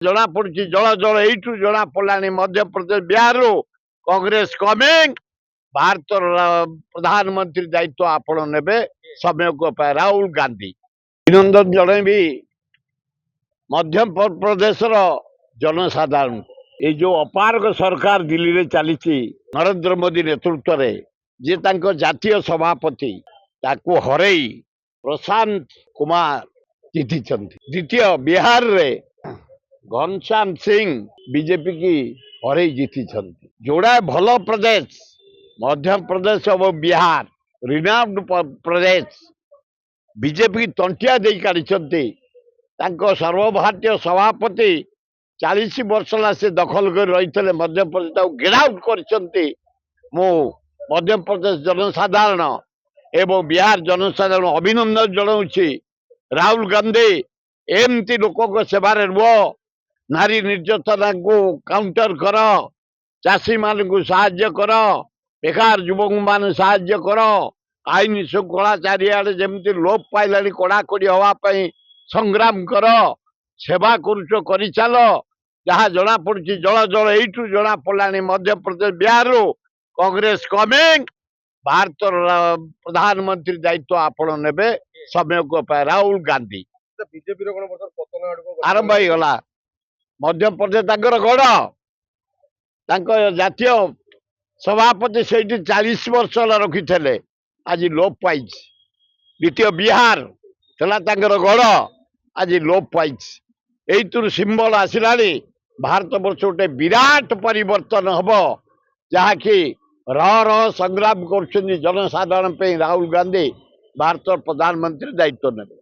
जना पड़ी जल जल यू जना पड़ा मध्य प्रदेश बिहार कांग्रेस कमिंग भारत प्रधानमंत्री दायित्व आपण ने समय को राहुल गांधी अभिनंदन जनइबी मध्य प्रदेश जनसाधारण ये जो अपारग सरकार दिल्ली में चली नरेंद्र मोदी नेतृत्व में जी जातीय सभापति ताकू हरई प्रशांत कुमार जीति द्वितीय बिहार रे घनश्याम सिंह बीजेपी की हरई जीति जोड़ा भल प्रदेश मध्य प्रदेश और बिहार रिनाउंड प्रदेश बीजेपी तंटिया दे काढ़ी सर्वभारतीय सभापति 40 वर्ष से दखल कर रही मध्य प्रदेश गेट आउट कर मध्य प्रदेश जनसाधारण एवं बिहार जनसाधारण अभिनंदन जनाऊँच राहुल गांधी एमती लोक सेवार रुह नारी निर्यातना को काउंटर कर चाषी मान को साहाय्य कर बेकार युवक मान साहाय्य कर आईन श्रृंखला चारिआडे जमी लोप पाइला कड़ाकड़ी हाँपाई संग्राम कर सेवा कर चल जहाँ जना पड़ी जल जल यू जना पड़ा मध्य प्रदेश बिहार कांग्रेस कमिंग भारत प्रधानमंत्री दायित्व आपण ने समय को राहुल गांधी बीजेपी आरंभ हो गला मध्य प्रदेश गढ़ जातीय सभापति से 40 वर्ष रखी थे आज लोप पाई द्वितीय बिहार गढ़ आज लोप पाई यही सिंबल आसला भारत वर्ष गोटे विराट परिवर्तन हम जहाँकि रह संग्राम कर जनसाधारण राहुल गांधी भारत प्रधानमंत्री दायित्व ने।